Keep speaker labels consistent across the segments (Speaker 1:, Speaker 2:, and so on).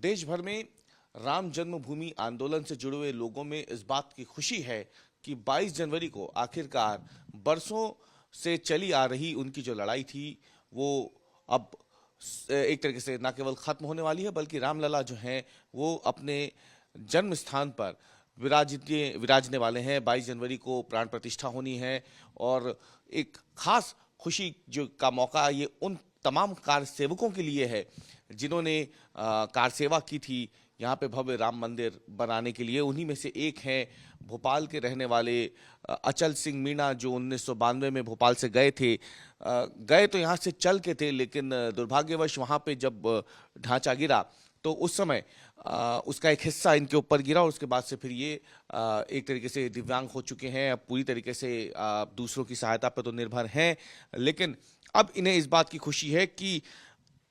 Speaker 1: देश भर में राम जन्मभूमि आंदोलन से जुड़े हुए लोगों में इस बात की खुशी है कि 22 जनवरी को आखिरकार बरसों से चली आ रही उनकी जो लड़ाई थी वो अब एक तरीके से न केवल खत्म होने वाली है बल्कि रामलला जो हैं वो अपने जन्म स्थान पर विराजने वाले हैं। 22 जनवरी को प्राण प्रतिष्ठा होनी है और एक खास खुशी जो का मौका ये उन तमाम कार सेवकों के लिए है जिन्होंने कार सेवा की थी यहाँ पे भव्य राम मंदिर बनाने के लिए। उन्हीं में से एक हैं भोपाल के रहने वाले अचल सिंह मीणा, जो 1992 में भोपाल से गए थे। गए तो यहाँ से चल के थे, लेकिन दुर्भाग्यवश वहाँ पे जब ढांचा गिरा तो उस समय उसका एक हिस्सा इनके ऊपर गिरा और उसके बाद से फिर ये एक तरीके से दिव्यांग हो चुके हैं। अब पूरी तरीके से दूसरों की सहायता पर तो निर्भर हैं, लेकिन अब इन्हें इस बात की खुशी है कि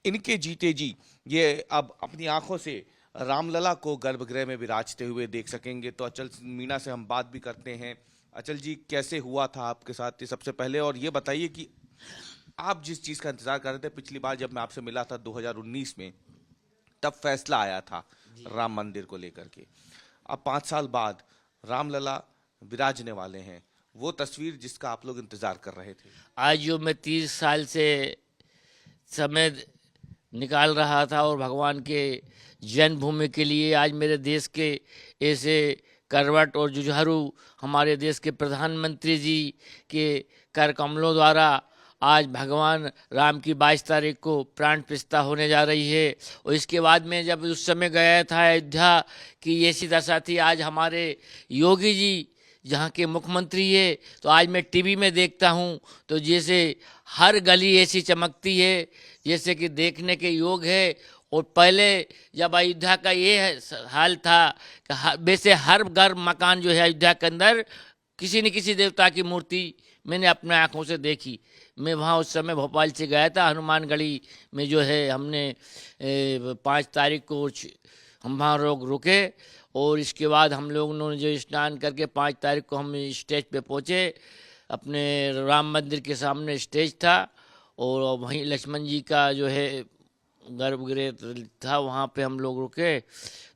Speaker 1: इनके जीते जी ये अब अपनी आंखों से रामलला को गर्भगृह में विराजते हुए देख सकेंगे। तो अचल मीणा से हम बात भी करते हैं। अचल जी, कैसे हुआ था आपके साथ ये सबसे पहले, और ये बताइए कि आप जिस चीज का इंतजार कर रहे थे, पिछली बार जब मैं आपसे मिला था 2019 में, तब फैसला आया था राम मंदिर को लेकर के। अब 5 साल बाद रामलला विराजने वाले हैं, वो तस्वीर जिसका आप लोग इंतजार कर रहे थे।
Speaker 2: आज जो मैं 30 साल से समय निकाल रहा था और भगवान के जन्मभूमि के लिए, आज मेरे देश के ऐसे करवट और जुझारू हमारे देश के प्रधानमंत्री जी के कर कमलों द्वारा आज भगवान राम की 22 तारीख को प्राण प्रतिष्ठा होने जा रही है। और इसके बाद में जब उस समय गया था अयोध्या की ऐसी दशा थी, आज हमारे योगी जी जहाँ के मुख्यमंत्री है, तो आज मैं टीवी में देखता हूँ तो जैसे हर गली ऐसी चमकती है जैसे कि देखने के योग है। और पहले जब अयोध्या का ये हाल था कि वैसे हर घर मकान जो है अयोध्या के अंदर किसी न किसी देवता की मूर्ति मैंने अपने आँखों से देखी। मैं वहाँ उस समय भोपाल से गया था, हनुमान गढ़ी में जो है हमने 5 तारीख को हम वहाँ रुके और इसके बाद हम लोगों ने जो स्नान करके 5 तारीख को हम स्टेज पे पहुँचे। अपने राम मंदिर के सामने स्टेज था और वहीं लक्ष्मण जी का जो है गर्भगृह था, वहाँ पे हम लोग रुके।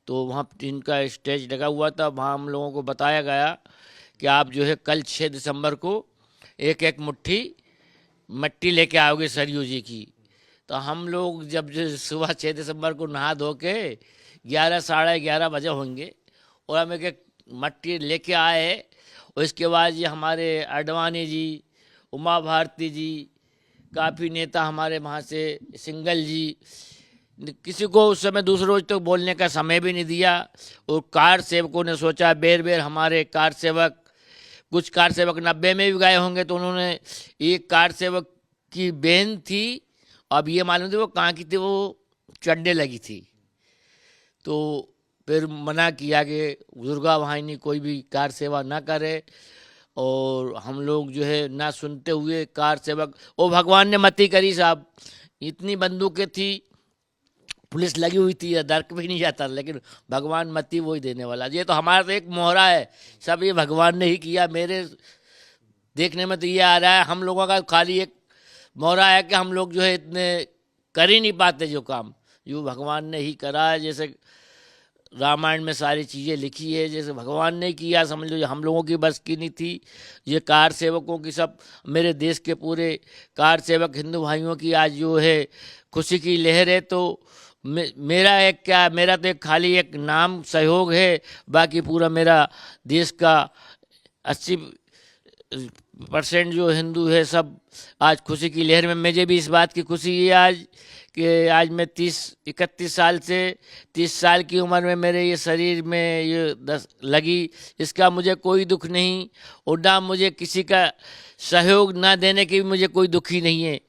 Speaker 2: तो वहाँ इनका स्टेज लगा हुआ था, वहाँ हम लोगों को बताया गया कि आप जो है कल 6 दिसंबर को एक एक मुट्ठी मिट्टी लेके आओगे सरयू जी की। तो हम लोग जब सुबह 6 दिसंबर को नहा धो के 11 साढ़े 11 बजे होंगे और हम एक मट्टी लेके आए। और इसके बाद ये हमारे अडवाणी जी, उमा भारती जी, काफ़ी नेता हमारे वहाँ से, सिंगल जी, किसी को उस समय दूसरे रोज तक बोलने का समय भी नहीं दिया। और कार सेवकों ने सोचा, बेर बेर हमारे कार सेवक, कुछ कार सेवक 90 में भी गए होंगे, तो उन्होंने एक कार सेवक की बहन थी, अब ये मालूम थी वो कहाँ की थी, वो चढ़ने लगी थी। तो फिर मना किया कि दुर्गा वाहिनी कोई भी कार सेवा ना करे। और हम लोग जो है ना सुनते हुए कार सेवक, ओ भगवान ने मती करी साहब, इतनी बंदूकें थी, पुलिस लगी हुई थी, दर्क भी नहीं जाता, लेकिन भगवान मती वही देने वाला। ये तो हमारा तो एक मोहरा है, सब ये भगवान ने ही किया। मेरे देखने में तो ये आ रहा है हम लोगों का खाली एक मोहरा है कि हम लोग जो है इतने कर ही नहीं पाते जो काम, जो भगवान ने ही करा है। जैसे रामायण में सारी चीज़ें लिखी है, जैसे भगवान ने किया, समझ लो हम लोगों की बस की नहीं थी। ये कार सेवकों की, सब मेरे देश के पूरे कार सेवक हिंदू भाइयों की आज जो है खुशी की लहर है। तो मेरा तो एक खाली एक नाम सहयोग है, बाकी पूरा मेरा देश का 80% जो हिंदू है सब आज खुशी की लहर में। मुझे भी इस बात की खुशी है आज कि आज मैं 31 साल से 30 साल की उम्र में मेरे ये शरीर में ये लगी, इसका मुझे कोई दुख नहीं। और ना मुझे किसी का सहयोग ना देने की भी मुझे कोई दुख ही नहीं है।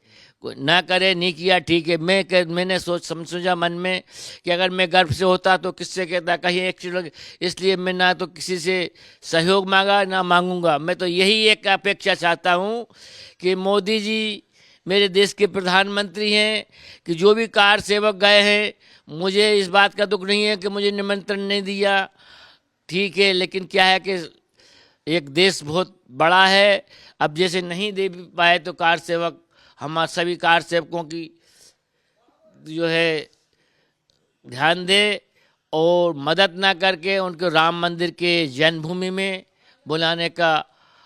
Speaker 2: ना करे, नहीं किया, ठीक है। मैंने समझा मन में कि अगर मैं गर्भ से होता तो किससे कहता, कहीं एक्सीडेंट, इसलिए मैं ना तो किसी से सहयोग मांगा ना मांगूंगा। मैं तो यही एक अपेक्षा चाहता हूँ कि मोदी जी मेरे देश के प्रधानमंत्री हैं, कि जो भी कार सेवक गए हैं, मुझे इस बात का दुख नहीं है कि मुझे निमंत्रण नहीं दिया, ठीक है, लेकिन क्या है कि एक देश बहुत बड़ा है। अब जैसे नहीं दे पाए तो कार सेवक, हम सभी कार सेवकों की जो है ध्यान दे और मदद ना करके उनको राम मंदिर के जन्मभूमि में बुलाने का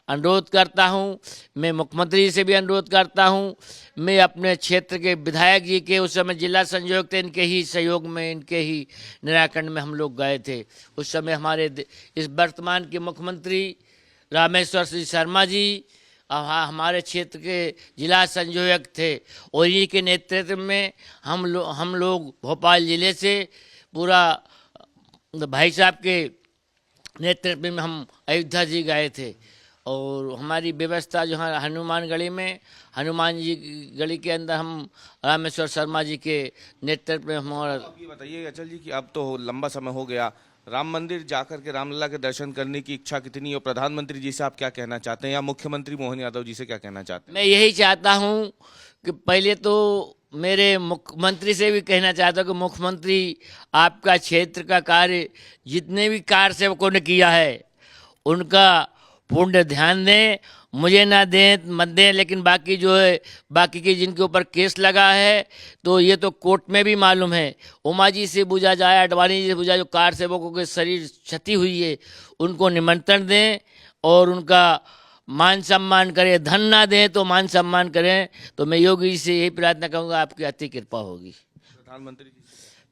Speaker 2: अनुरोध करता हूं। मैं मुख्यमंत्री से भी अनुरोध करता हूं। मैं अपने क्षेत्र के विधायक जी के, उस समय जिला संयोजक थे, इनके ही सहयोग में, इनके ही निराकरण में हम लोग गए थे। उस समय हमारे इस वर्तमान के मुख्यमंत्री रामेश्वर सिंह शर्मा जी हमारे क्षेत्र के जिला संयोजक थे और इन्हीं के नेतृत्व में हम लोग भोपाल जिले से पूरा भाई साहब के नेतृत्व में हम अयोध्या जी गए थे। और हमारी व्यवस्था जो है हनुमान गढ़ी में, हनुमान जी गढ़ी के अंदर हम रामेश्वर शर्मा जी के नेतृत्व में हमारा।
Speaker 1: अब ये बताइए अचल जी कि अब तो लंबा समय हो गया, राम मंदिर जाकर के रामलला के दर्शन करने की इच्छा कितनी है और प्रधानमंत्री जी से आप क्या कहना चाहते हैं या मुख्यमंत्री मोहन यादव जी से क्या कहना चाहते हैं?
Speaker 2: मैं यही चाहता हूं कि पहले तो मेरे मुख्यमंत्री से भी कहना चाहता हूं कि मुख्यमंत्री आपका क्षेत्र का कार्य जितने भी कार्य सेवकों ने किया है उनका पूर्ण ध्यान दें। मुझे ना दें मत दें, लेकिन बाकी जो है बाकी के जिनके ऊपर केस लगा है तो ये तो कोर्ट में भी मालूम है। उमा जी से पूछा जाए, अडवाणी जी से पूछा, जो कार सेवकों के शरीर क्षति हुई है उनको निमंत्रण दें और उनका मान सम्मान करें। धन ना दें तो मान सम्मान करें। तो मैं योगी जी से यही प्रार्थना करूँगा, आपकी अति कृपा होगी।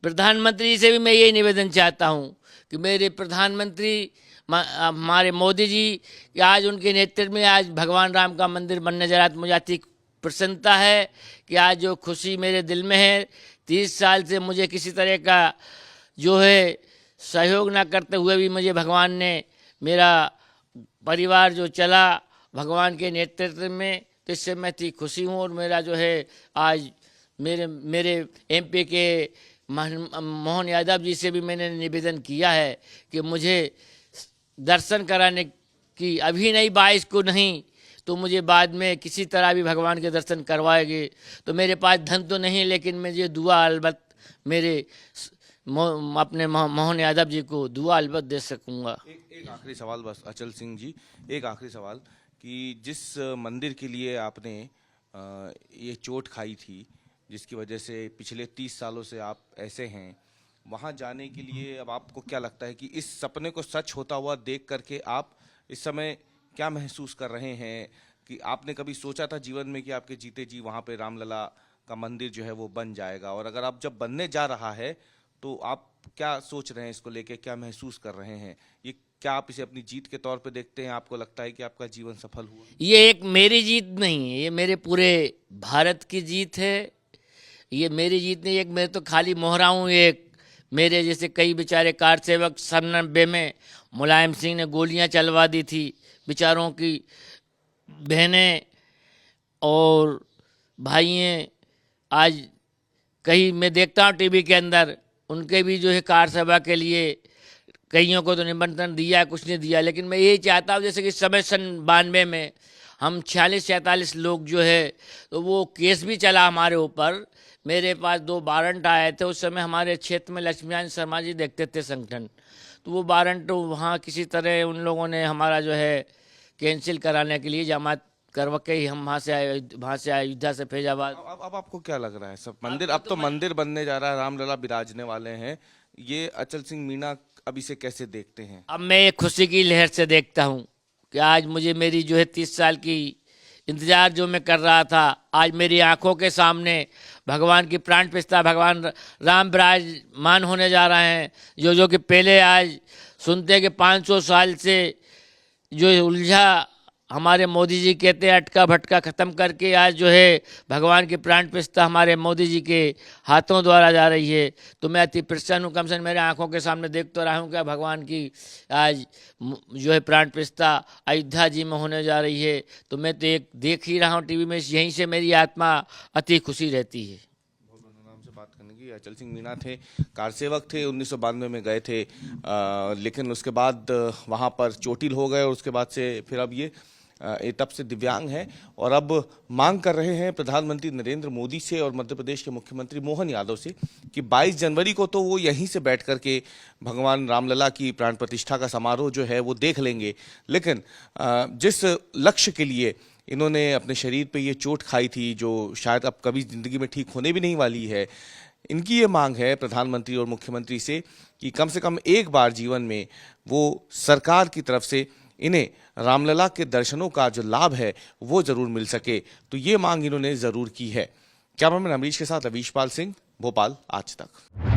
Speaker 2: प्रधानमंत्री जी से भी मैं यही निवेदन चाहता हूँ कि मेरे प्रधानमंत्री हमारे मोदी जी, आज उनके नेतृत्व में आज भगवान राम का मंदिर बनने जा रहा है। मुझे अति प्रसन्नता है कि आज जो खुशी मेरे दिल में है, 30 साल से मुझे किसी तरह का जो है सहयोग ना करते हुए भी मुझे भगवान ने, मेरा परिवार जो चला भगवान के नेतृत्व में, तो इससे मैं अति खुशी हूँ। और मेरा जो है आज मेरे MP के मोहन यादव जी से भी मैंने निवेदन किया है कि मुझे दर्शन कराने की, अभी नहीं 22 को नहीं तो मुझे बाद में किसी तरह भी भगवान के दर्शन करवाएंगे। तो मेरे पास धन तो नहीं, लेकिन मुझे दुआ अलबत मेरे अपने मोहन यादव जी को दुआ अलबत दे सकूंगा।
Speaker 1: एक आखिरी सवाल बस अचल सिंह जी, एक आखिरी सवाल कि जिस मंदिर के लिए आपने ये चोट खाई थी, जिसकी वजह से पिछले 30 सालों से आप ऐसे हैं, वहाँ जाने के लिए अब आपको क्या लगता है कि इस सपने को सच होता हुआ देख करके आप इस समय क्या महसूस कर रहे हैं? कि आपने कभी सोचा था जीवन में कि आपके जीते जी वहाँ पे रामलला का मंदिर जो है वो बन जाएगा? और अगर आप जब बनने जा रहा है तो आप क्या सोच रहे हैं इसको लेके, क्या महसूस कर रहे हैं? ये क्या आप इसे अपनी जीत के तौर पे देखते हैं? आपको लगता है कि आपका जीवन सफल हुआ?
Speaker 2: ये एक मेरी जीत नहीं है, ये मेरे पूरे भारत की जीत है। ये मेरी जीत नहीं, एक मैं तो खाली मोहरा हूँ। एक मेरे जैसे कई बेचारे कार सेवक 97 में मुलायम सिंह ने गोलियां चलवा दी थी, बेचारों की बहनें और भाइयों, आज कहीं मैं देखता हूँ टीवी के अंदर, उनके भी जो है कार सभा के लिए कईयों को तो निमंत्रण दिया, कुछ नहीं दिया। लेकिन मैं यही चाहता हूँ जैसे कि समय सन 92 में हम 46-47 लोग जो है तो वो केस भी चला हमारे ऊपर। मेरे पास 2 वारंट आए थे। उस समय हमारे क्षेत्र में लक्ष्मीनारायण शर्मा जी देखते थे संगठन, तो वो वारंट वहाँ किसी तरह उन लोगों ने हमारा जो है कैंसिल कराने के लिए जमात करवा के ही हम वहाँ से अयोध्या से फैजाबाद।
Speaker 1: अब आपको क्या लग रहा है? सब मंदिर अब तो मंदिर बनने जा रहा है, रामलला विराजने वाले हैं, ये अचल सिंह मीणा अब इसे कैसे देखते हैं?
Speaker 2: अब मैं एक खुशी की लहर से देखता हूँ कि आज मुझे मेरी जो है 30 साल की इंतजार जो मैं कर रहा था, आज मेरी आंखों के सामने भगवान की प्राण प्रतिष्ठा भगवान राम विराजमान होने जा रहे हैं। जो कि पहले आज सुनते कि 500 साल से जो उलझा, हमारे मोदी जी कहते हैं अटका भटका ख़त्म करके आज जो है भगवान की प्राण प्रतिष्ठा हमारे मोदी जी के हाथों द्वारा जा रही है। तो मैं अति प्रसन्न हूँ, कम से कम मेरे आंखों के सामने देख तो रहा हूँ कि भगवान की आज जो है प्राण प्रतिष्ठा अयोध्या जी में होने जा रही है। तो मैं तो एक देख ही रहा हूँ टीवी में, यहीं से मेरी आत्मा अति खुशी रहती है।
Speaker 1: बात करने की अचल सिंह मीणा थे, कार सेवक थे, 1992 में गए थे, लेकिन उसके बाद वहाँ पर चोटिल हो गए और उसके बाद से फिर अब ये तब से दिव्यांग हैं और अब मांग कर रहे हैं प्रधानमंत्री नरेंद्र मोदी से और मध्य प्रदेश के मुख्यमंत्री मोहन यादव से कि 22 जनवरी को तो वो यहीं से बैठ करके भगवान रामलला की प्राण प्रतिष्ठा का समारोह जो है वो देख लेंगे, लेकिन जिस लक्ष्य के लिए इन्होंने अपने शरीर पे ये चोट खाई थी, जो शायद अब कभी ज़िंदगी में ठीक होने भी नहीं वाली है, इनकी ये मांग है प्रधानमंत्री और मुख्यमंत्री से कम एक बार जीवन में वो सरकार की तरफ से इन्हें रामलला के दर्शनों का जो लाभ है वो जरूर मिल सके। तो ये मांग इन्होंने जरूर की है। कैमरामैन अमरीश के साथ अवीश पाल सिंह, भोपाल, आज तक।